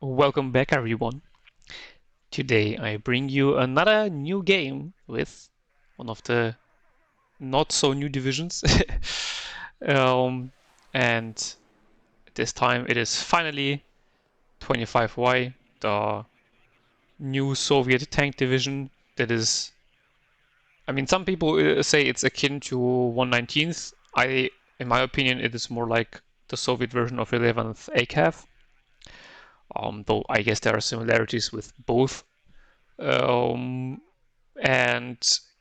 Welcome back, everyone. Today I bring you another new game with one of the not so new divisions. um, and this time it is finally 25Y, the new Soviet tank division that is. I mean, some people say it's akin to 119th. In my opinion, it is more like the Soviet version of 11th ACAV. Though I guess there are similarities with both. Um, and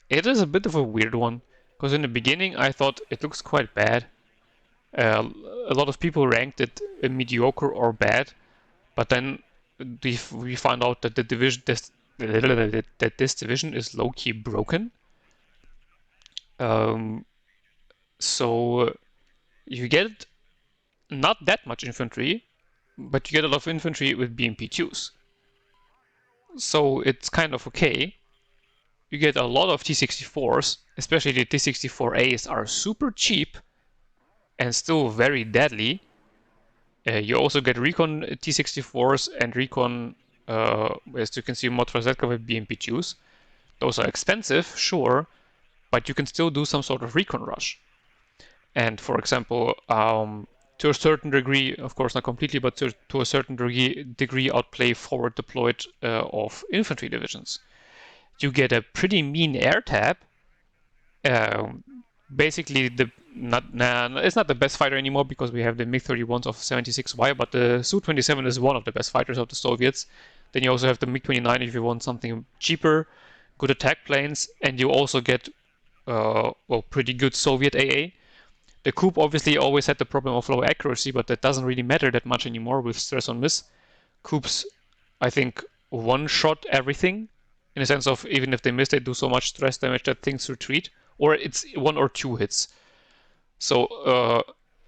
it is a bit of a weird one because in the beginning I thought it looks quite bad. A lot of people ranked it mediocre or bad, but then we found out that this division is low key broken. Um, so you get not that much infantry, but you get a lot of infantry with BMP2s. So it's kind of okay. You get a lot of T-64s, especially the T-64As are super cheap and still very deadly. You also get recon T-64s and recon, as you can see, Motorzetka with BMP2s. Those are expensive, sure, but you can still do some sort of recon rush. And for example, to a certain degree, of course not completely, but to a certain degree outplay forward deployed of infantry divisions. You get a pretty mean air tab. Basically, it's not the best fighter anymore because we have the MiG-31s of 76Y, but the Su-27 is one of the best fighters of the Soviets. Then you also have the MiG-29 if you want something cheaper, good attack planes, and you also get pretty good Soviet AA. The Coup obviously always had the problem of low accuracy, but that doesn't really matter that much anymore with stress on miss. Coups, I think, one-shot everything, in the sense of even if they miss, they do so much stress damage that things retreat, or it's one or two hits. So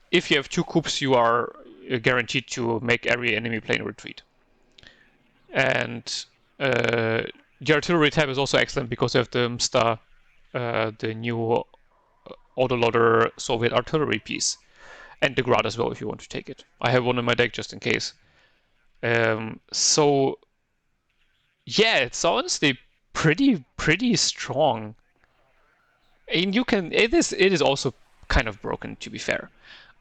if you have two coups, you are guaranteed to make every enemy plane retreat. And the artillery tab is also excellent because you have the Msta, the new autoloader Soviet artillery piece, and the Grad as well if you want to take it. I have one in my deck just in case. So yeah, it's honestly pretty strong. And you can it is also kind of broken, to be fair.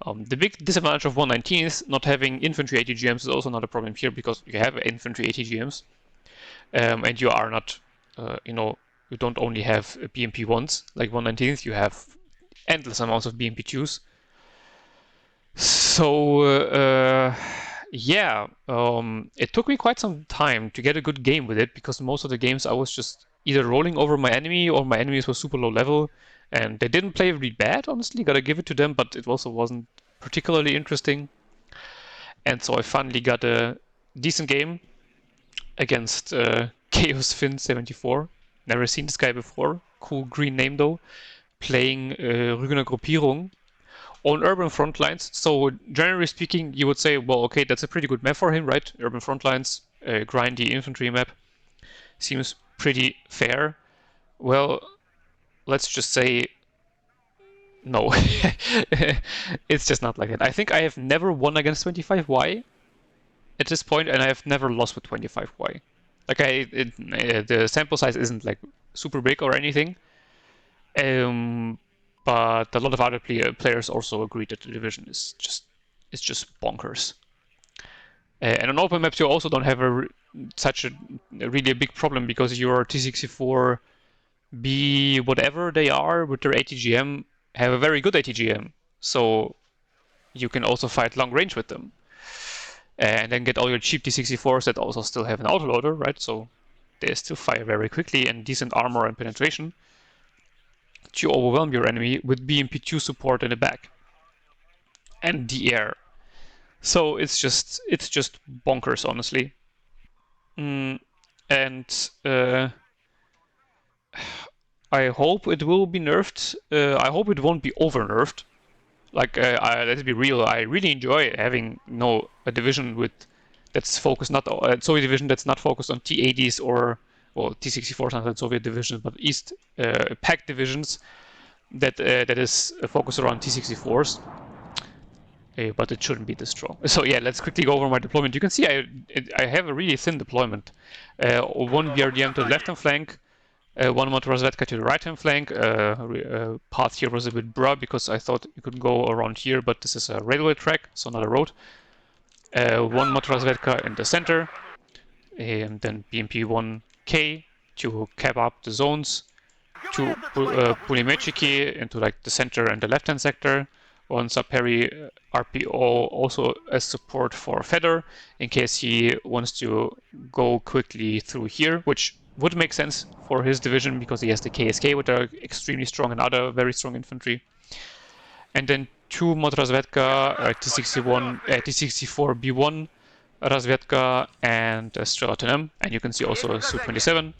The big disadvantage of 119th not having infantry ATGMs is also not a problem here because you have infantry ATGMs, and you are not, you don't only have BMP1s like 119th, you have endless amounts of BMP2s. So yeah, it took me quite some time to get a good game with it because most of the games I was just either rolling over my enemy or my enemies were super low level, and they didn't play really bad, honestly, gotta give it to them, but it also wasn't particularly interesting. And so I finally got a decent game against Chaos Finn 74. Never seen this guy before. Cool green name though. Playing Rügener Gruppiering on Urban Frontlines. So generally speaking, you would say, well, okay, that's a pretty good map for him, right? Urban Frontlines, grindy infantry map. Seems pretty fair. Well, let's just say no. It's just not like that. I think I have never won against 25Y at this point, and I have never lost with 25Y. Like the sample size isn't like super big or anything, but a lot of other players also agree that the division is just bonkers. And on open maps, you also don't have such a really a big problem because your T64 B whatever they are with their ATGM have a very good ATGM, so you can also fight long range with them, and then get all your cheap T64s that also still have an autoloader, right? So they still fire very quickly and decent armor and penetration to overwhelm your enemy with BMP2 support in the back and the air. So it's just bonkers, honestly. And I hope it will be nerfed. I hope it won't be over nerfed. Like, let's be real. I really enjoy having a division that's focused not a Soviet division that's not focused on T80s or T64s, not Soviet divisions, but East PAC divisions that is focused around T64s. but it shouldn't be this strong. So yeah, let's quickly go over my deployment. You can see I have a really thin deployment. One BRDM to the left-hand flank, one motorozvedka to the right-hand flank. Path here was a bit bruh because I thought you could go around here, but this is a railway track, so not a road. One motorozvedka in the center, and then BMP 1K to cap up the zones. Two Pulimechiki into like the center and the left-hand sector. One Saperi RPO also as support for Fedor in case he wants to go quickly through here, which would make sense for his division because he has the KSK, which are extremely strong, and other very strong infantry. And then two Motorozvedka, T64 B1 Razvedka, and Strelatin M. And you can see also a Su-27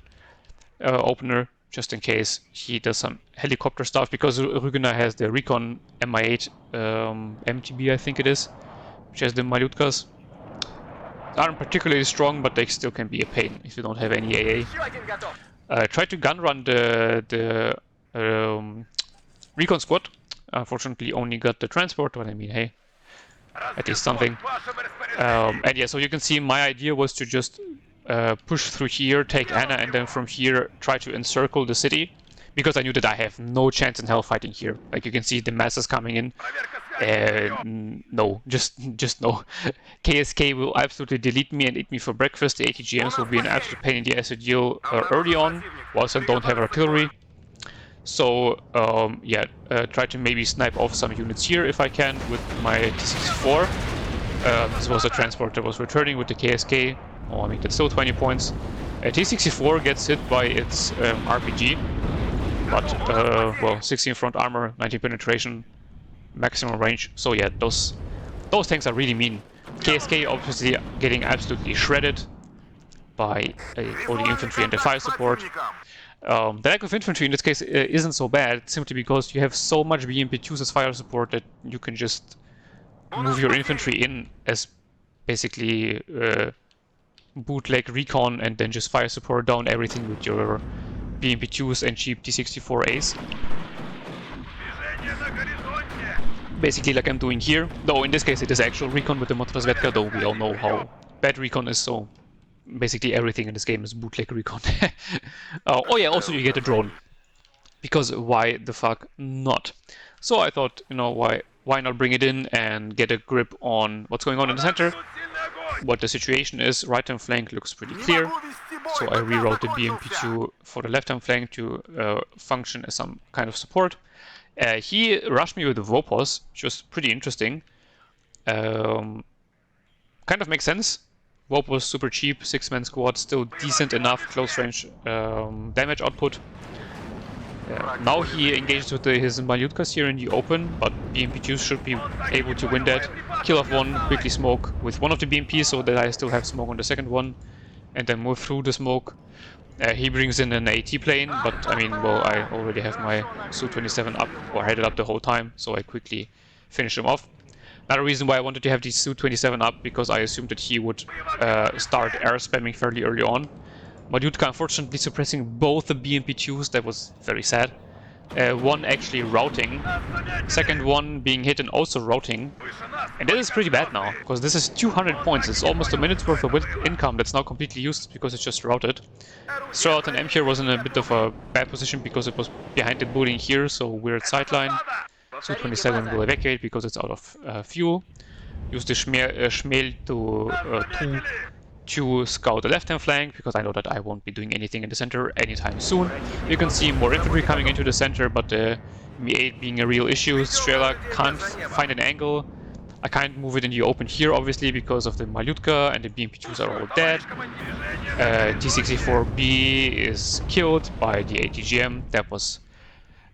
opener, just in case he does some helicopter stuff, because Rügener has the Recon Mi-8 MTB, I think it is, which has the Malyutkas. Aren't particularly strong, but they still can be a pain if you don't have any AA. Try to gun run the Recon squad. Unfortunately, only got the transport, but I mean, hey, at least something. And yeah, so you can see my idea was to just push through here, take Anna, and then from here try to encircle the city, because I knew that I have no chance in hell fighting here. Like you can see the masses coming in. No, just no. KSK will absolutely delete me and eat me for breakfast. The ATGMs will be an absolute pain in the ass to deal early on, whilst I don't have artillery. So yeah, try to maybe snipe off some units here if I can with my T64. This was a transport that was returning with the KSK. Oh, I mean, that's still 20 points. T64 gets hit by its RPG, but, well, 16 front armor, 90 penetration, maximum range. So yeah, those tanks are really mean. KSK obviously getting absolutely shredded by all the infantry and the fire support. The lack of infantry in this case isn't so bad, simply because you have so much BMP2s as fire support that you can just move your infantry in as basically bootleg recon and then just fire support down everything with your BMP2s and cheap T64As. Basically like I'm doing here, though in this case it is actual recon with the Motorozvedka, though we all know how bad recon is, so basically everything in this game is bootleg recon. Oh yeah, also you get a drone, because why the fuck not? So I thought, you know, why not bring it in and get a grip on what's going on in the center, what the situation is. Right-hand flank looks pretty clear, so I reroute the BMP2 for the left-hand flank to function as some kind of support. He rushed me with the Vopos, which was pretty interesting. Kind of makes sense. Vopos super cheap, 6-man squad, still decent enough close range damage output. Now he engages with his Malyutkas here in the open, but BMP2s should be able to win that. Kill off one, quickly smoke with one of the BMPs so that I still have smoke on the second one, and then move through the smoke. He brings in an AT plane, but I mean, well, I already have my Su-27 up, or had it up the whole time, so I quickly finish him off. Another reason why I wanted to have the Su-27 up, because I assumed that he would start air spamming fairly early on. Malyutka unfortunately suppressing both the BMP2s, that was very sad. One actually routing, second one being hit and also routing. And that is pretty bad now, because this is 200 points, it's almost a minute's worth of income that's now completely useless because it's just routed. Strelatin M here was in a bit of a bad position because it was behind the building here, so weird sideline. Su-27 will evacuate because it's out of fuel. Use the Shmel to scout the left-hand flank, because I know that I won't be doing anything in the center anytime soon. You can see more infantry coming into the center, but the Mi-8 being a real issue. Strela can't find an angle. I can't move it in the open here, obviously, because of the Malyutka, and the BMP2s are all dead. T64B is killed by the ATGM. That was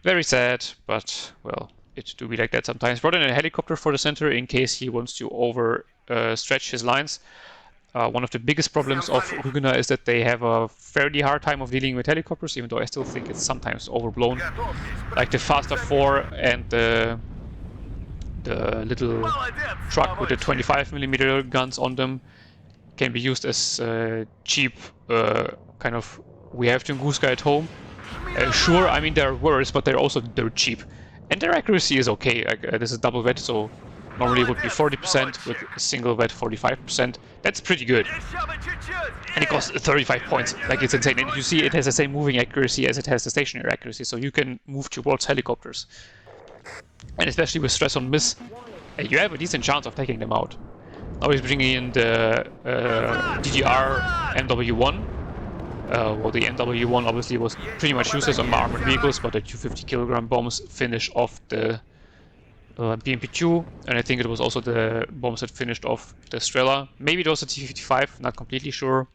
very sad, but, well, it do be like that sometimes. Brought in a helicopter for the center in case he wants to overstretch his lines. One of the biggest problems of Rügener is that they have a fairly hard time of dealing with helicopters, even though I still think it's sometimes overblown. Like the Faster 4 and the little truck with the 25mm guns on them can be used as cheap kind of, we have Tunguska at home. Sure, I mean they're worse, but they're also dirt cheap. And their accuracy is okay. This is double vet, so Normally it would be 40%, with a single vet 45%. That's pretty good. And it costs 35 points, like it's insane. And you see it has the same moving accuracy as it has the stationary accuracy, so you can move towards helicopters. And especially with stress on miss, you have a decent chance of taking them out. Now he's bringing in the DDR MW1. Well, the MW1 obviously was pretty much useless on my armored vehicles, but the 250 kilogram bombs finish off the BMP-2, and I think it was also the bombs that finished off the Strela. Maybe it was the T-55, not completely sure.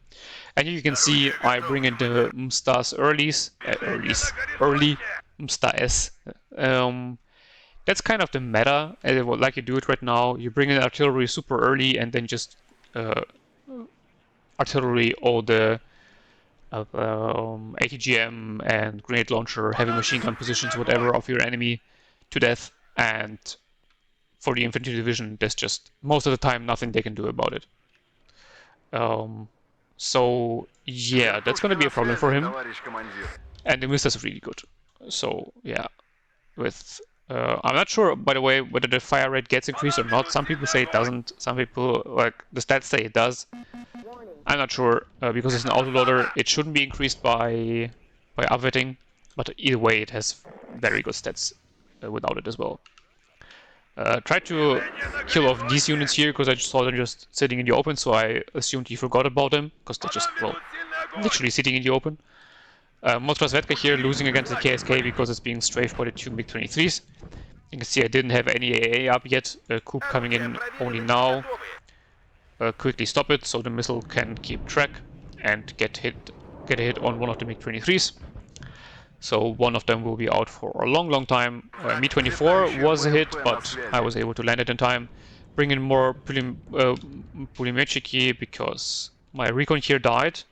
And here you can see I bring in the MSTAS early MSTA-S. That's kind of the meta, like you do it right now. You bring in artillery super early and then just artillery all the ATGM and grenade launcher, heavy machine gun positions, whatever, of your enemy to death. And for the infantry division, there's just most of the time nothing they can do about it. So yeah, that's going to be a problem for him. And the MSTAs is really good. So yeah, with I'm not sure, by the way, whether the fire rate gets increased or not. Some people say it doesn't. Some people, like the stats say it does. I'm not sure, because it's an autoloader. It shouldn't be increased by upvetting, but either way, it has very good stats without it as well. Try to kill off these units here because I just saw them just sitting in the open, so I assumed he forgot about them because they're just, well, literally sitting in the open. Mostrasvetka here losing against the KSK because it's being strafed by the two MiG-23s. You can see I didn't have any AA up yet. Coop coming in only now. Quickly stop it so the missile can keep track and get a hit on one of the MiG-23s. So one of them will be out for a long time. Mi-24 was a hit, but I was able to land it in time. Bring in more Pulimechiki because my recon here died.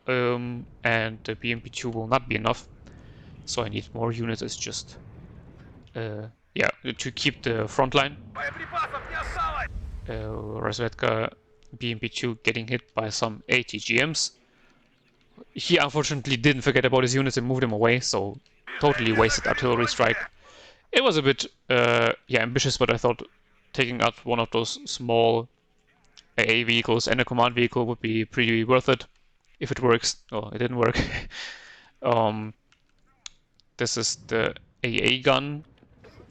And the BMP-2 will not be enough. So I need more units. It's just, yeah, to keep the front line. Razvedka, BMP-2 getting hit by some ATGMs. He unfortunately didn't forget about his units and moved them away, so totally wasted artillery strike. It was a bit yeah, ambitious, but I thought taking out one of those small AA vehicles and a command vehicle would be pretty worth it if it works. Oh, it didn't work. This is the AA gun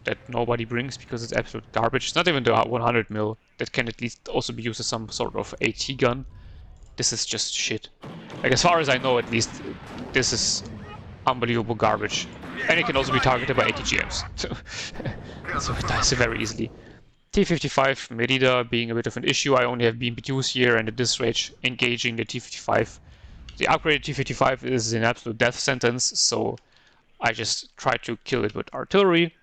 that nobody brings because it's absolute garbage. It's not even the 100 mil that can at least also be used as some sort of AT gun. This is just shit. Like, as far as I know, at least, this is unbelievable garbage. And it can also be targeted by ATGMs. So it dies very easily. T-55 Merida being a bit of an issue. I only have BMP-2s here, and at this rate, engaging the T-55. The upgraded T-55 is an absolute death sentence, so I just try to kill it with artillery.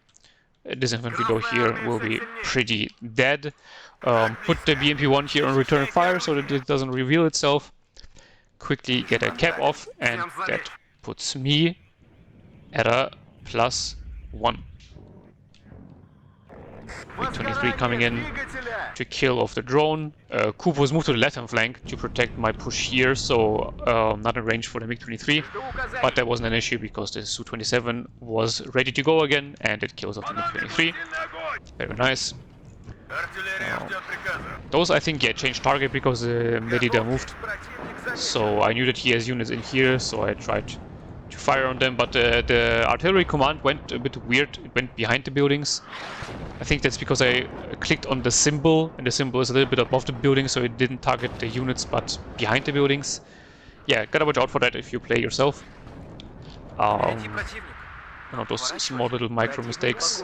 This infantry though here will be pretty dead. Put the BMP-1 here on return fire so that it doesn't reveal itself. Quickly get a cap off, and that puts me at a +1. MiG-23 coming in to kill off the drone. Coop was moved to the left-hand flank to protect my push here, so not in range for the MiG-23, but that wasn't an issue because the Su-27 was ready to go again, and it kills off the MiG-23. Very nice. Those, I think, yeah, changed target because Merida moved, so I knew that he has units in here, so I tried to fire on them, but the artillery command went a bit weird. It went behind the buildings. I think that's because I clicked on the symbol, and the symbol is a little bit above the building, so it didn't target the units, but behind the buildings. Yeah, gotta watch out for that if you play yourself. One of those small little micro mistakes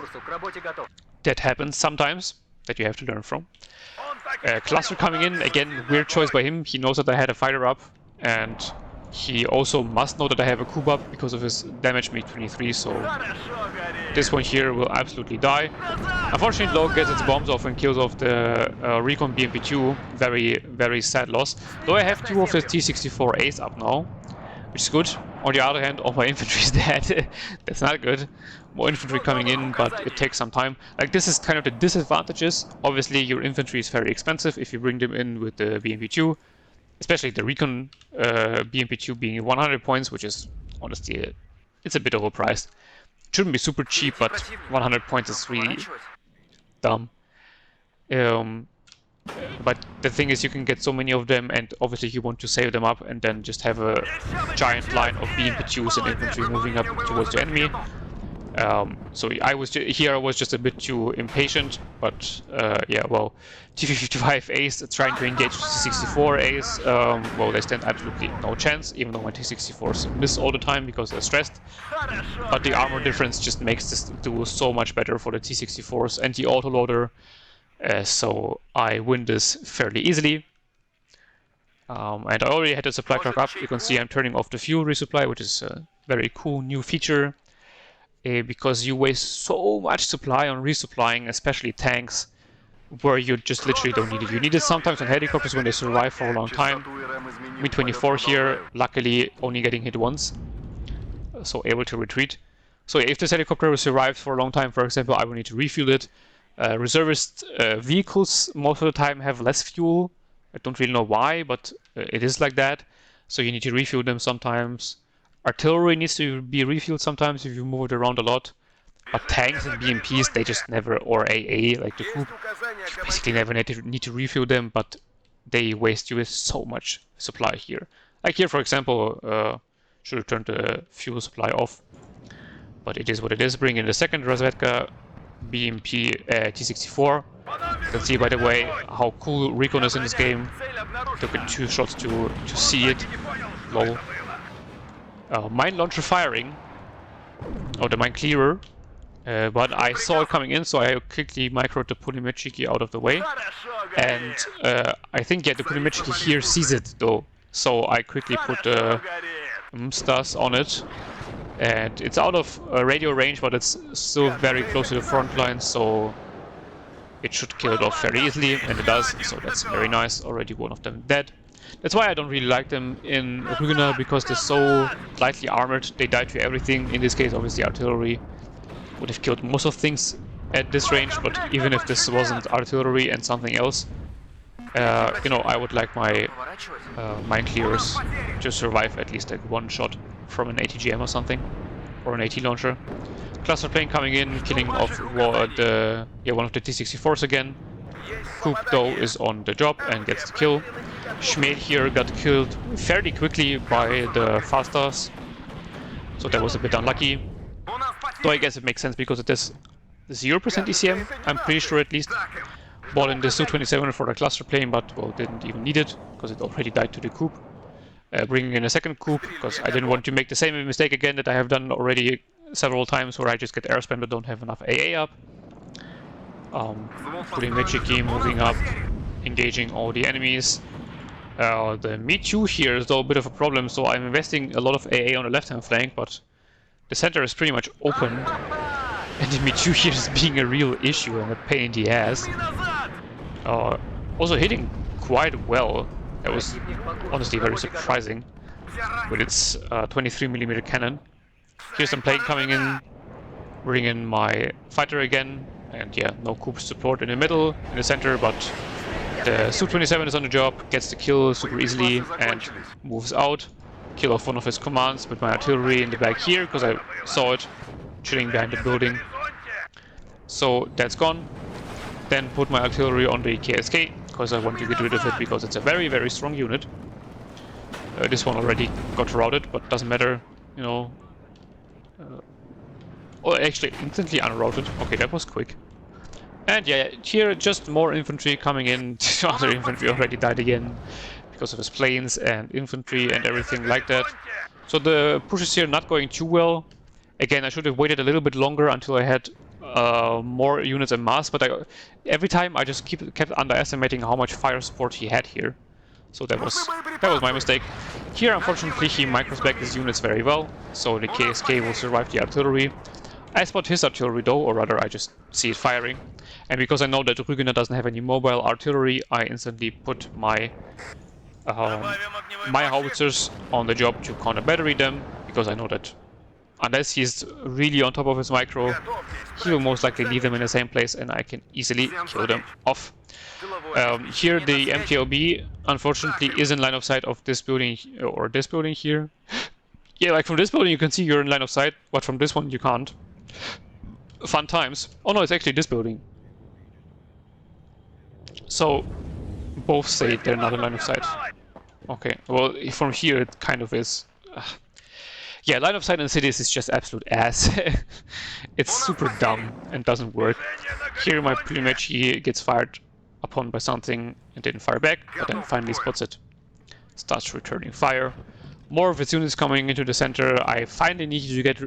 that happens sometimes, that you have to learn from. Cluster coming in, again, weird choice by him. He knows that I had a fighter up, and he also must know that I have a coup up because of his damage MiG-23, so this one here will absolutely die. Unfortunately, Log gets its bombs off and kills off the Recon BMP-2. Very, very sad loss. Though I have two of the T-64As up now, which is good. On the other hand, all my infantry is dead. That's not good. More infantry coming in, but it takes some time. Like, this is kind of the disadvantages. Obviously, your infantry is very expensive if you bring them in with the BMP-2. Especially the Recon BMP-2 being 100 points, which is, honestly, it's a bit overpriced. It shouldn't be super cheap, but 100 points is really dumb. But the thing is, you can get so many of them, and obviously you want to save them up and then just have a giant line of BMP2s and infantry moving up towards the enemy. So I was just a bit too impatient, but yeah, well, T-55 Ace trying to engage T-64 Ace, well, they stand absolutely no chance, even though my T-64s miss all the time because they're stressed. But the armor difference just makes this duel so much better for the T-64s and the autoloader. So I win this fairly easily. And I already had the supply truck up. You can see I'm turning off the fuel resupply, which is a very cool new feature. Because you waste so much supply on resupplying, especially tanks, where you just literally don't need it. You need it sometimes on helicopters when they survive for a long time. Mi-24 here, luckily only getting hit once, so able to retreat. So if this helicopter survives for a long time, for example, I will need to refuel it. Reservist vehicles most of the time have less fuel. I don't really know why, but it is like that. So you need to refuel them sometimes. Artillery needs to be refueled sometimes if you move it around a lot. But tanks and BMPs, they just never, or AA, like the Coup, you basically never need to refuel them, but they waste you with so much supply here. Like here, for example, should have turned the fuel supply off. But it is what it is. Bring in the second Razvedka BMP T-64. You can see, by the way, how cool recon is in this game. Took it 2 shots to see it. Lol. Mine launcher firing. Oh, the mine clearer. But I saw it coming in, so I quickly microed the Pulimechiki out of the way. And I think, yeah, the Pulimechiki here sees it, though. So I quickly put the Mstas on it. And it's out of radio range, but it's still very close to the front line, so it should kill it off very easily, and it does, so that's very nice. Already one of them dead. That's why I don't really like them in Rügener, because they're so lightly armored. They die to everything. In this case, obviously, artillery would have killed most of things at this range, but even if this wasn't artillery and something else, you know, I would like my mine clearers to survive at least like one shot from an ATGM or something, or an AT launcher. Cluster plane coming in, killing off one of the T-64s again. Coup, though, is on the job and gets the kill. Schmel here got killed fairly quickly by the Fasters, so that was a bit unlucky. Though I guess it makes sense because it is 0% ECM, I'm pretty sure at least. Bought in the Su-27 for the cluster plane, but, well, didn't even need it because it already died to the coup. Bringing in a second coup because I didn't want to make the same mistake again that I have done already several times, where I just get air spam but don't have enough AA up. Putting Michiki moving up, engaging all the enemies. The Me-2 here is though a bit of a problem, so I'm investing a lot of AA on the left-hand flank, but the center is pretty much open, and the Me-2 here is being a real issue and a pain in the ass. Also hitting quite well. That was honestly very surprising with its 23mm cannon. Here's some plane coming in, bring in my fighter again, and yeah, no coup support in the middle, in the center, but the Su-27 is on the job, gets the kill super easily and moves out. Kill off one of his commands with my artillery in the back here, because I saw it chilling behind the building. So that's gone. Then put my artillery on the KSK, because I want to get rid of it because it's a very, very strong unit. This one already got routed, but doesn't matter, you know. Oh, actually, instantly unrouted. Okay, that was quick. And yeah, here just more infantry coming in. Other infantry already died again because of his planes and infantry and everything like that. So the push is here not going too well. Again, I should have waited a little bit longer until I had more units en masse, but every time I just kept underestimating how much fire support he had here. So that was my mistake. Here, unfortunately, he microspec'd his units very well, so the KSK will survive the artillery. I spot his artillery though, or rather I just see it firing. And because I know that Rügener doesn't have any mobile artillery, I instantly put my howitzers on the job to counter battery them, because I know that unless he's really on top of his micro, he will most likely leave them in the same place and I can easily kill them off. Here the MTLB unfortunately is in line of sight of this building, or this building here. Yeah, like from this building you can see you're in line of sight, but from this one you can't. Fun times. Oh no, it's actually this building. So both say they're not in line of sight. Okay, well, from here it kind of is. Yeah, line of sight in cities is just absolute ass. It's super dumb and doesn't work. Here my Pulimechi gets fired upon by something and didn't fire back, but then finally spots it. Starts returning fire. More of its units coming into the center. I finally need to get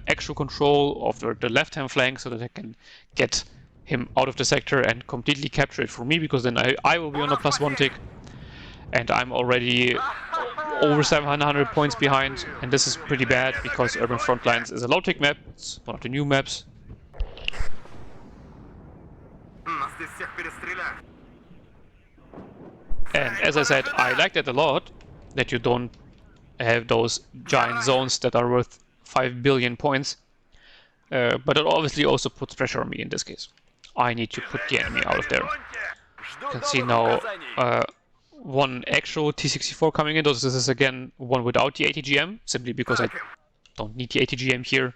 actual control of the left-hand flank so that I can get him out of the sector and completely capture it for me, because then I will be on a +1 tick. And I'm already over 700 points behind, and this is pretty bad because Urban Frontlines is a low-tick map. It's one of the new maps. And as I said, I like that a lot, that you don't have those giant zones that are worth 5 billion points. But it obviously also puts pressure on me in this case. I need to put the enemy out of there. You can see now one actual T-64 coming in. This is again one without the ATGM, simply because I don't need the ATGM here.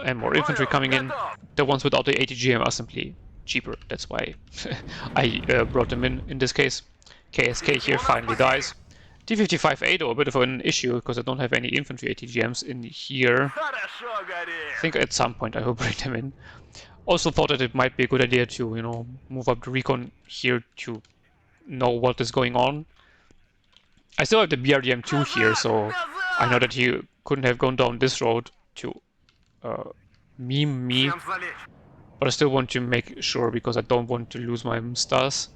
And more infantry coming in. The ones without the ATGM are simply cheaper. That's why I brought them in this case. KSK here finally dies. T-55A though, a bit of an issue because I don't have any infantry ATGMs in here. I think at some point I will bring them in. Also thought that it might be a good idea to, you know, move up the recon here to know what is going on. I still have the BRDM2 here, so I know that he couldn't have gone down this road to meme me. But I still want to make sure because I don't want to lose my stars.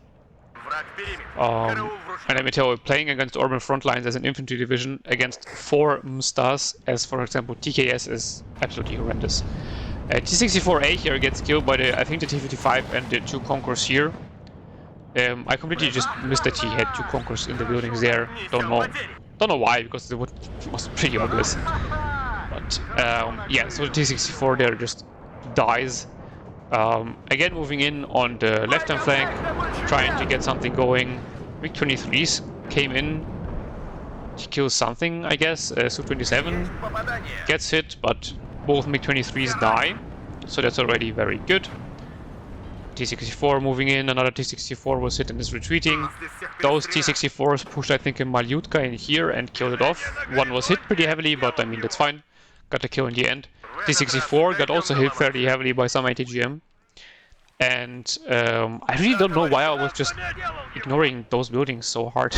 And let me tell you, playing against Urban Frontlines as an infantry division against 4 stars, as for example TKS, is absolutely horrendous. T-64A here gets killed by the, I think, the T-55 and the 2 Conquerors here. I completely just missed that he had 2 Conquerors in the buildings there. Don't know why, because it was pretty obvious. But yeah, so the T-64 there just dies. Again, moving in on the left-hand flank, trying to get something going. MiG-23s came in to kill something, I guess. Su-27 gets hit, but both MiG-23s die, so that's already very good. T-64 moving in, another T-64 was hit and is retreating. Those T-64s pushed, I think, a Malyutka in here and killed it off. One was hit pretty heavily, but I mean, that's fine. Got a kill in the end. T-64 got also hit fairly heavily by some ATGM. And I really don't know why I was just ignoring those buildings so hard.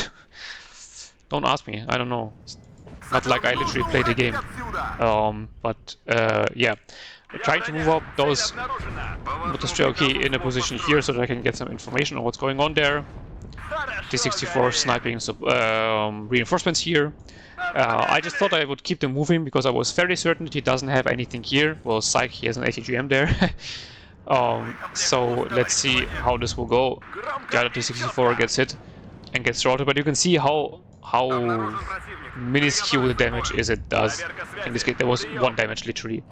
Don't ask me, I don't know. It's not like I literally played the game. Yeah. Trying to move up those with the Strelki in a position here so that I can get some information on what's going on there. T-64 sniping reinforcements here. I just thought I would keep them moving because I was fairly certain that he doesn't have anything here. Well, psych, he has an ATGM there. So let's see how this will go. The other T-64 gets hit and gets throttled, but you can see how minuscule the damage is it does. In this case, there was 1 damage literally.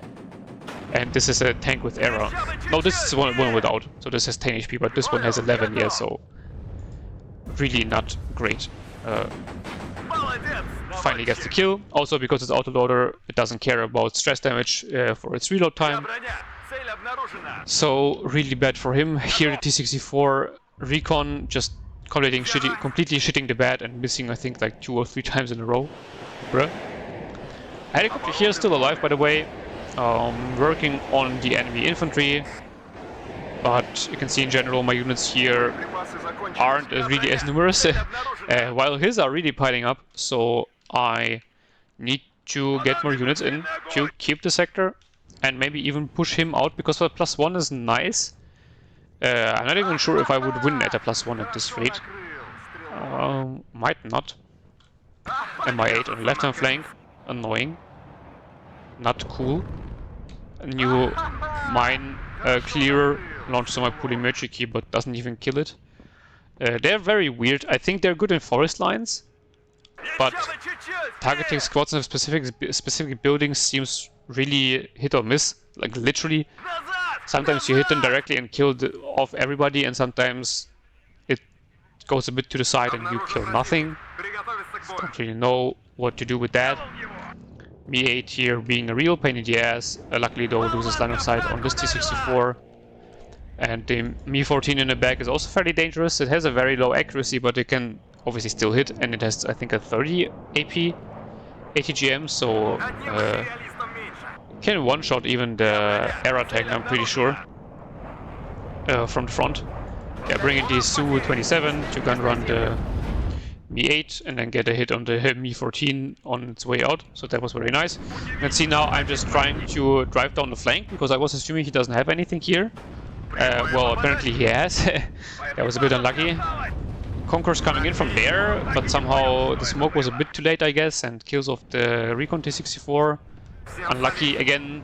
And this is a tank with error. No, this is one without. So this has 10 HP, but this one has 11, yeah, so really not great. Finally gets the kill. Also, because it's autoloader, it doesn't care about stress damage for its reload time. So really bad for him. Here the T-64 recon just completely shitting the bed and missing, I think, like 2 or 3 times in a row. Bruh. Helicopter here is still alive, by the way. Working on the enemy infantry, but you can see in general my units here aren't really as numerous, while his are really piling up, so I need to get more units in to keep the sector and maybe even push him out, because the +1 is nice. I'm not even sure if I would win at a +1 at this rate. Might not. MI8 on the left-hand flank, annoying. Not cool. A new mine clearer launches on my Pulimerchiki, but doesn't even kill it. They're very weird. I think they're good in forest lines, but targeting squads in specific buildings seems really hit or miss. Like literally, sometimes you hit them directly and kill off everybody, and sometimes it goes a bit to the side and you kill nothing. Don't really know what to do with that. Mi-8 here being a real pain in the ass. Luckily though, loses line of sight on this T-64. And the Mi-14 in the back is also fairly dangerous. It has a very low accuracy, but it can obviously still hit, and it has, I think, a 30 AP ATGM, so can one-shot even the air attack, I'm pretty sure, from the front. Yeah, bring in the Su-27 to gun run the Mi-8 and then get a hit on the Mi-14 on its way out, so that was very nice. And see, now I'm just trying to drive down the flank, because I was assuming he doesn't have anything here. Well, apparently he has. That was a bit unlucky. Conqueror's coming in from there, but somehow the smoke was a bit too late, I guess, and kills off the Recon T-64. Unlucky again.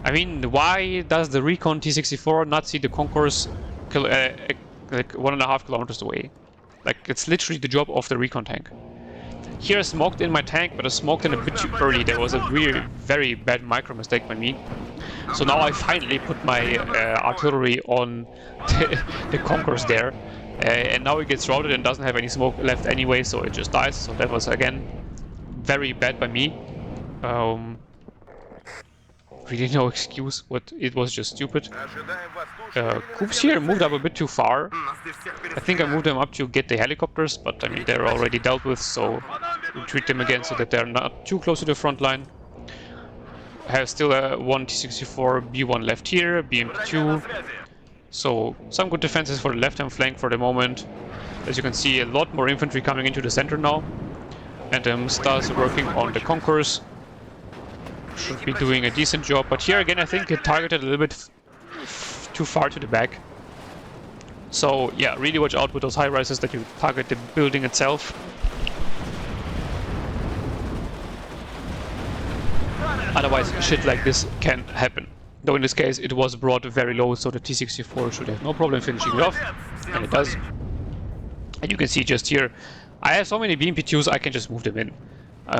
I mean, why does the Recon T-64 not see the Conquerors like 1.5 kilometers away? Like, it's literally the job of the Recon tank. Here I smoked in my tank, but I smoked in a bit too early. There was a really very bad micro mistake by me. So now I finally put my artillery on the Conquerors there. And now it gets routed and doesn't have any smoke left anyway, so it just dies. So that was, again, very bad by me. Really no excuse, but it was just stupid. Coops here moved up a bit too far. I think I moved them up to get the helicopters, but I mean, they're already dealt with, so retreat them again so that they're not too close to the front line. I have still a 1 T-64 B1 left here, BMP2. So some good defenses for the left-hand flank for the moment. As you can see, a lot more infantry coming into the center now. And Stas working on the Conquerors. Should be doing a decent job, but here again I think it targeted a little bit too far to the back. So yeah, really watch out with those high rises that you target the building itself. Otherwise shit like this can happen. Though in this case it was brought very low, so the T-64 should have no problem finishing it off, and it does. And you can see just here, I have so many BMP2s I can just move them in.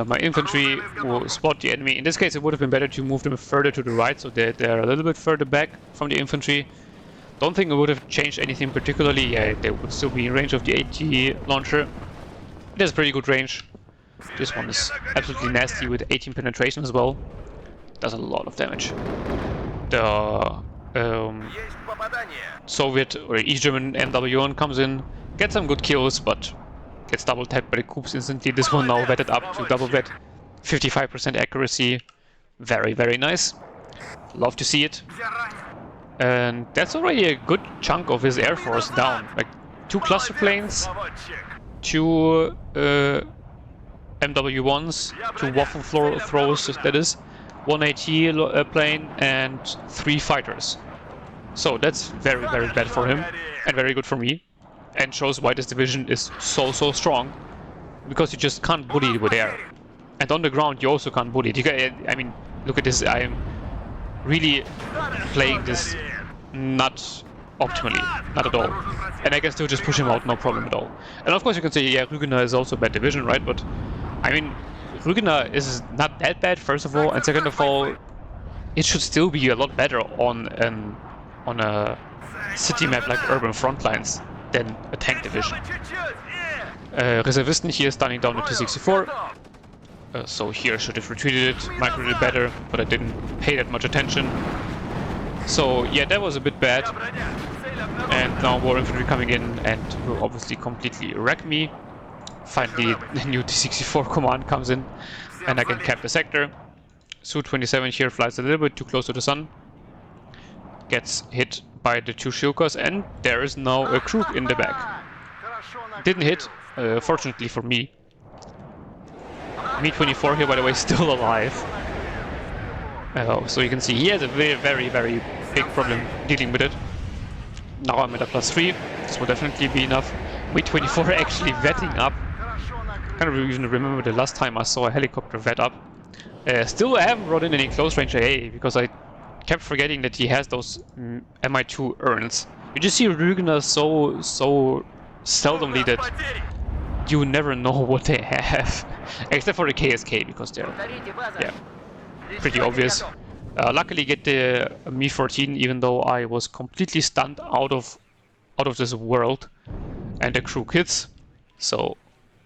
My infantry will spot the enemy. In this case it would have been better to move them further to the right, so that they're a little bit further back from the infantry. Don't think it would have changed anything particularly. Yeah, they would still be in range of the AT launcher. It has pretty good range. This one is absolutely nasty with 18 penetration as well. Does a lot of damage. The Soviet or East German MW1 comes in, gets some good kills, but gets double tapped by the Coops instantly. This one now vetted up to double vet. 55% accuracy. Very, very nice. Love to see it. And that's already a good chunk of his air force down. Like 2 cluster planes, 2 MW1s, 2 waffle throws, that is, 1 AT plane, and 3 fighters. So that's very, very bad for him, and very good for me. And shows why this division is so strong, because you just can't bully it with air, and on the ground you also can't bully it. You can, I mean, look at this. I'm really playing this not optimally, not at all, and I can still just push him out, no problem at all. And of course you can say, yeah, Rügener is also a bad division, right? But I mean, Rügener is not that bad, first of all, and second of all, it should still be a lot better on a city map like Urban Frontlines than a tank division. Reservisten here stunning down the T-64. So here should have retreated it, microed it better, but I didn't pay that much attention. So yeah, that was a bit bad. And now more infantry coming in and will obviously completely wreck me. Finally, the new T-64 command comes in and I can cap the sector. Su-27 here flies a little bit too close to the sun. Gets hit by the 2 Shilkas, and there is now a Krug in the back. Didn't hit, fortunately for me. Mi-24 here, by the way, still alive. So you can see he has a very big problem dealing with it. Now I'm at a +3, this will definitely be enough. Mi-24 actually vetting up. I can't even remember the last time I saw a helicopter vet up. Still I haven't brought in any close range AA, because I kept forgetting that he has those Mi-2 urns. You just see Rügener so seldomly that you never know what they have. Except for the KSK, because they're, yeah, pretty obvious. Luckily get the Mi-14, even though I was completely stunned out of this world, and the Krug hits. So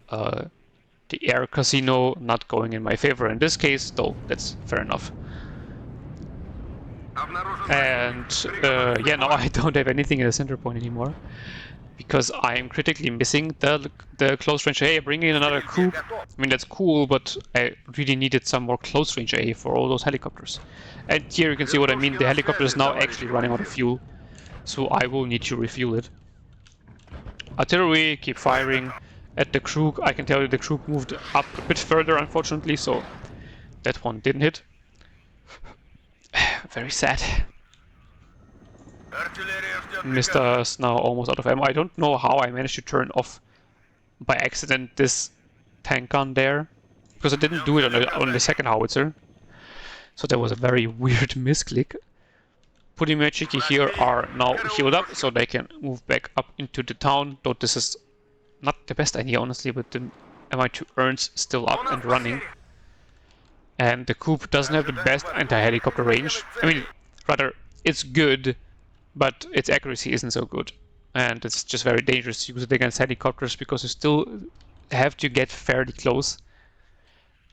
the air casino not going in my favor in this case, though that's fair enough. And yeah, now I don't have anything in the center point anymore because I'm critically missing the close range AA. Bringing in another crew, I mean that's cool, but I really needed some more close range AA for all those helicopters. And here you can see what I mean. The helicopter is now actually running out of fuel, so I will need to refuel it. Artillery, keep firing at the crew. I can tell you the crew moved up a bit further, unfortunately, so that one didn't hit. Very sad. Mister's now almost out of ammo. I don't know how I managed to turn off by accident this tank gun there, because I didn't do it on the second howitzer. So that was a very weird misclick. Pulimechiki here are now healed up, so they can move back up into the town. Though this is not the best idea, honestly, with the Mi-2 Urns still up and running. And the Coup doesn't have the best anti-helicopter range. I mean, rather, it's good, but its accuracy isn't so good. And it's just very dangerous to use it against helicopters because you still have to get fairly close.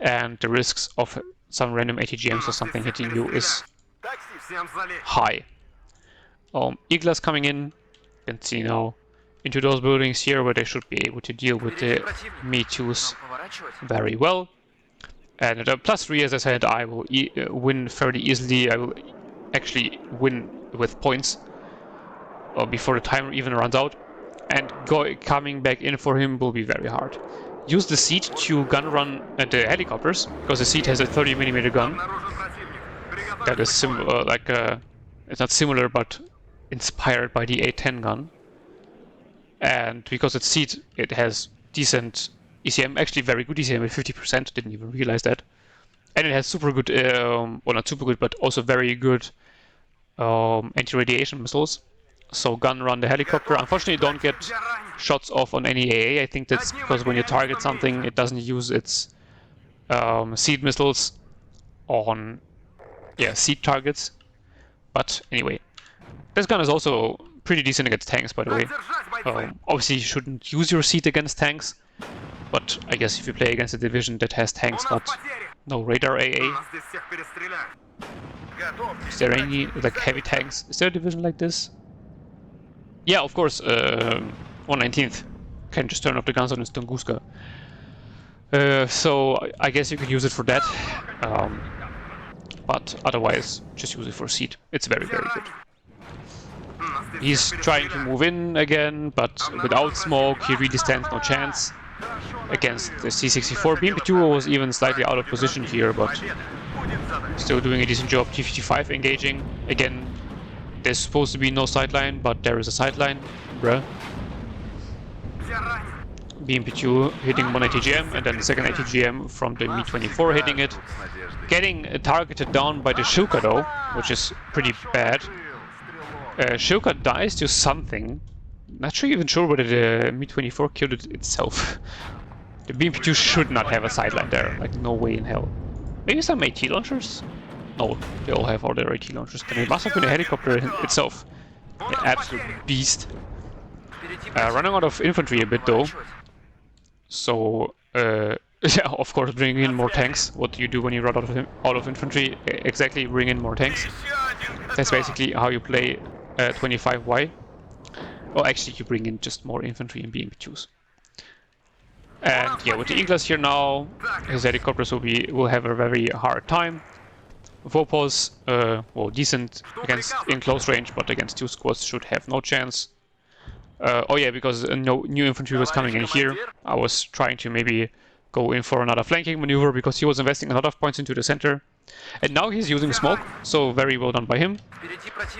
And the risks of some random ATGMs or something hitting you is high. Iglas coming in, you can see now, into those buildings here where they should be able to deal with the Mi-2s very well. And at a +3, as I said, I will win fairly easily. I will actually win with points before the timer even runs out. And coming back in for him will be very hard. Use the seat to gun run at the helicopters, because the seat has a 30mm gun. That is similar, it's not similar, but inspired by the A10 gun. And because it's seat, it has decent ECM, actually very good ECM at 50%, didn't even realize that. And it has super good, well not super good, but also very good anti-radiation missiles. So gun run the helicopter. Unfortunately, you don't get shots off on any AA. I think that's because when you target something, it doesn't use its seed missiles on seed targets. But anyway, this gun is also pretty decent against tanks, by the way. Obviously, you shouldn't use your seed against tanks, but I guess if you play against a division that has tanks but no radar AA. Is there any like heavy tanks? Is there a division like this? Yeah, of course, 119th can just turn off the guns on his Tunguska. So I guess you could use it for that, but otherwise just use it for seed. It's very, very good. He's trying to move in again, but without smoke, he really stands no chance against the C-64. BMP-2 was even slightly out of position here, but still doing a decent job. T-55 engaging. Again, there's supposed to be no sideline, but there is a sideline. Bruh. BMP-2 hitting one ATGM, and then the second ATGM from the Mi-24 hitting it. Getting targeted down by the Shilka though, which is pretty bad. Shilka dies to something. Not even sure whether the Mi-24 killed it itself. The BMP-2 should not have a sideline there, like no way in hell. Maybe some AT launchers? No, they all have all their AT launchers. Then it must have been a helicopter itself. An absolute beast. Running out of infantry a bit though. So, yeah, of course, bring in more tanks. What do you do when you run out of infantry? Exactly, bring in more tanks. That's basically how you play 25Y. Well, actually, you bring in just more infantry and BMP-2s. And yeah, with the Iglas here now, his helicopters will have a very hard time. Vopos, well, decent in close range, but against 2 squads should have no chance. Oh yeah, because no new infantry was coming in here. I was trying to maybe go in for another flanking maneuver because he was investing a lot of points into the center. And now he's using smoke, so very well done by him.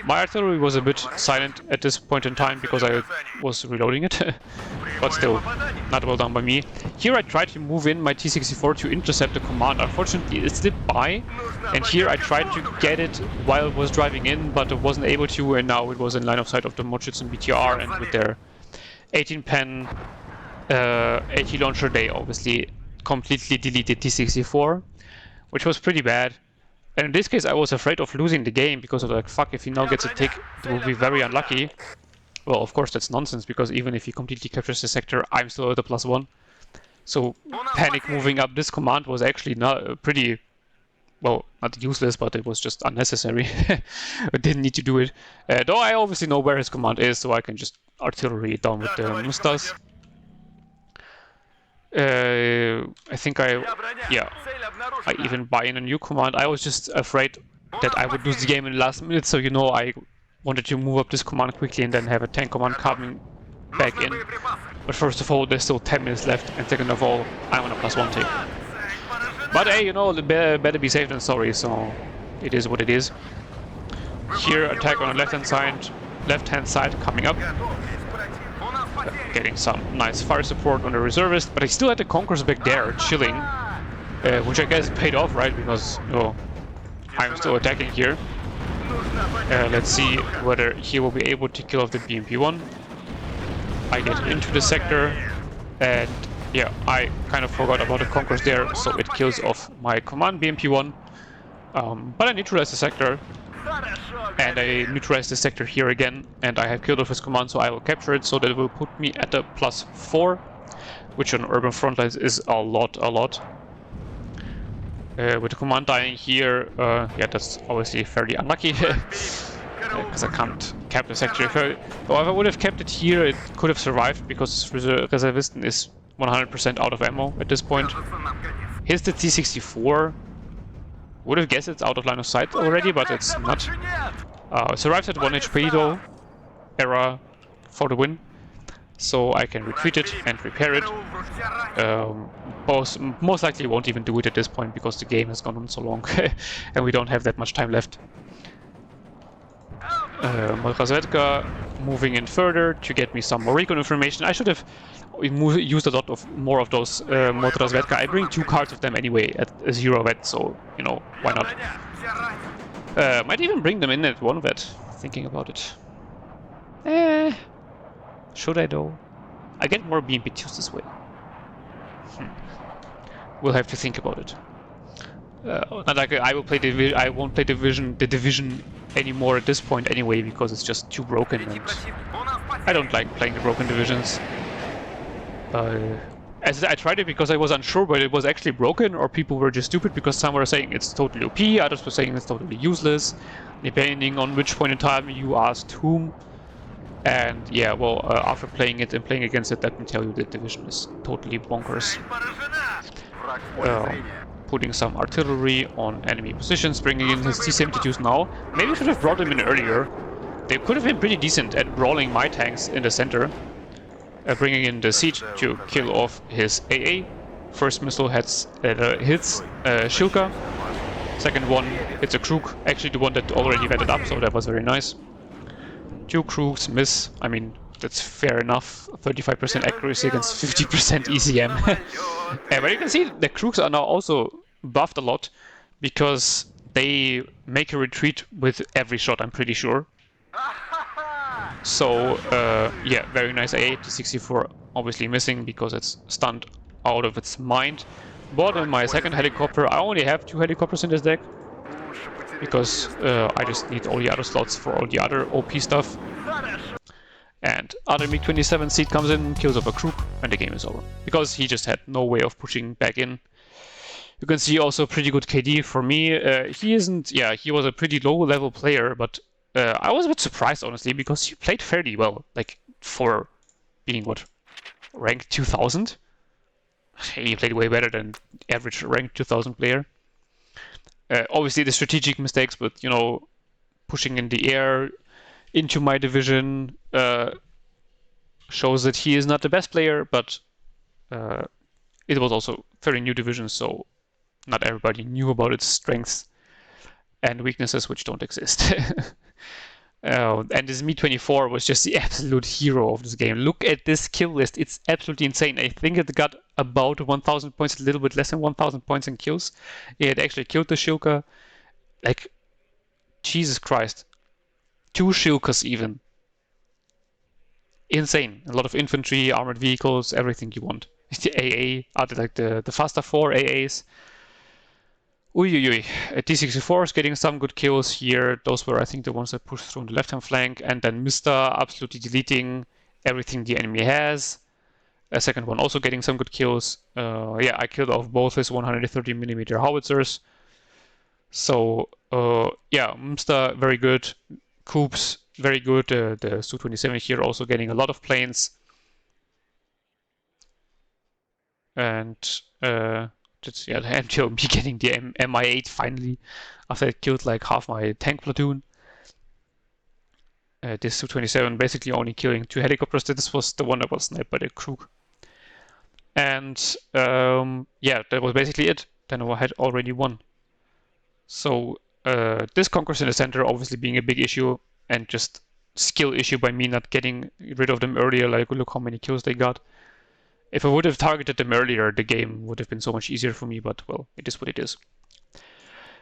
My artillery was a bit silent at this point in time because I was reloading it, but still, not well done by me. Here I tried to move in my T-64 to intercept the command. Unfortunately, it slid by, and here I tried to get it while it was driving in, but it wasn't able to, and now it was in line of sight of the Mochitsun BTR, and with their 18-pen AT launcher, they obviously completely deleted T-64. Which was pretty bad. And in this case I was afraid of losing the game because of like, fuck, if he now gets a tick, it will be very unlucky. Well, of course that's nonsense, because even if he completely captures the sector, I'm still at a +1. So panic moving up this command was actually not pretty well, not useless, but it was just unnecessary. I didn't need to do it. Though I obviously know where his command is, so I can just artillery it down with the Mustas. I think I even buy in a new command. I was just afraid that I would lose the game in the last minute, so I wanted to move up this command quickly and then have a tank command coming back in. But first of all, there's still 10 minutes left, and second of all, I'm on a +1 tick. But hey, better be safe than sorry, so it is what it is. Here, attack on the left-hand side coming up. Getting some nice fire support on the reservist, but I still had the Conquerors back there, chilling. Which I guess paid off, right? Because, I'm still attacking here. Let's see whether he will be able to kill off the BMP-1. I get into the sector, and yeah, I kind of forgot about the Conquerors there, so it kills off my command BMP-1. But I neutralized the sector, and I neutralized the sector here again, and I have killed off his command, so I will capture it, so that will put me at a +4, which on Urban Frontlines is a lot. With the command dying here, yeah, that's obviously fairly unlucky, because I can't cap the sector. If I would have kept it here, it could have survived, because Reservisten is 100% out of ammo at this point. Here's the T-64. Would have guessed it's out of line of sight already, but it's not. It survives at 1 HP though. Error for the win. So I can retreat it and repair it. Most likely won't even do it at this point because the game has gone on so long and we don't have that much time left. Razvedka moving in further to get me some more recon information. I should have used a lot more of those Razvedka. I bring 2 cards of them anyway at 0 vet, so why not? Might even bring them in at 1 vet, thinking about it. Should I though? I get more BMP2s this way. We'll have to think about it. Not like I won't play the division anymore at this point anyway, because it's just too broken, and I don't like playing the broken divisions. As I tried it because I was unsure whether it was actually broken or people were just stupid, because some were saying it's totally OP, others were saying it's totally useless, depending on which point in time you asked whom. And yeah, well, after playing it and playing against it, let me tell you, the division is totally bonkers. Putting some artillery on enemy positions, bringing in his T-72s now. Maybe I should have brought them in earlier. They could have been pretty decent at brawling my tanks in the center. Bringing in the siege to kill off his AA. First missile hits Shilka. Second one hits a Krug, actually the one that already vetted up, so that was very nice. 2 Krugs miss. I mean, that's fair enough. 35% accuracy against 50% ECM. But you can see the Krugs are now also buffed a lot, because they make a retreat with every shot, I'm pretty sure. So, yeah, very nice AA. T-64 obviously missing because it's stunned out of its mind. But in my second helicopter, I only have 2 helicopters in this deck, because I just need all the other slots for all the other OP stuff. And other MiG-27 seat comes in, kills off a Krug, and the game is over. Because he just had no way of pushing back in. You can see also pretty good KD for me. He was a pretty low level player, but I was a bit surprised, honestly, because he played fairly well. Like, for being, ranked 2000? He played way better than average ranked 2000 player. Obviously the strategic mistakes, but pushing in the air into my division shows that he is not the best player, but it was also very new division, so not everybody knew about its strengths and weaknesses, which don't exist. And this Mi-24 was just the absolute hero of this game. Look at this kill list. It's absolutely insane. I think it got about 1,000 points, a little bit less than 1,000 points in kills. It actually killed the Shilka. Like, Jesus Christ. 2 Shilkas even. Insane. A lot of infantry, armored vehicles, everything you want. The AA, like the faster 4 AAs. T-64 is getting some good kills here. Those were, I think, the ones that pushed through on the left-hand flank. And then Mr. absolutely deleting everything the enemy has. A second one also getting some good kills. Yeah, I killed off both his 130mm howitzers. So yeah, Mster very good, Coops very good. The Su-27 here also getting a lot of planes, and just yeah, the MTOB getting the MI8 finally after it killed like half my tank platoon. This Su-27 basically only killing 2 helicopters. This was the one that was sniped by the Krug. And yeah, that was basically it. Then I had already won. So this conquers in the center obviously being a big issue, and just skill issue by me not getting rid of them earlier. Like, look how many kills they got. If I would have targeted them earlier, the game would have been so much easier for me, but well, it is what it is.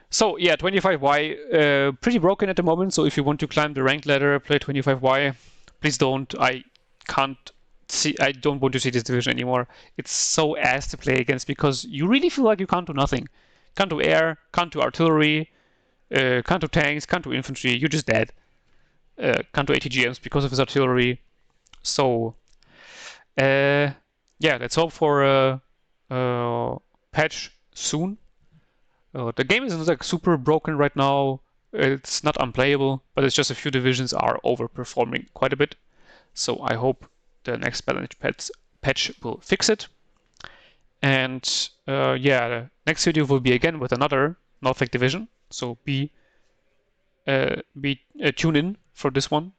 So yeah, 25Y, pretty broken at the moment. So if you want to climb the ranked ladder, play 25Y. Please don't. I don't want to see this division anymore. It's so ass to play against because you really feel like you can't do nothing. Can't do air, can't do artillery, can't do tanks, can't do infantry. You're just dead. Can't do ATGMs because of his artillery. So yeah, let's hope for a patch soon. The game isn't like super broken right now. It's not unplayable, but it's just a few divisions are overperforming quite a bit. So I hope the next balance patch will fix it. And yeah, the next video will be again with another NORTHAG division. So tune in for this one.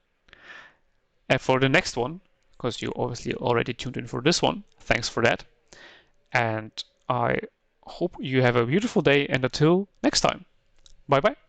And for the next one, because you obviously already tuned in for this one. Thanks for that. And I hope you have a beautiful day, and until next time. Bye bye.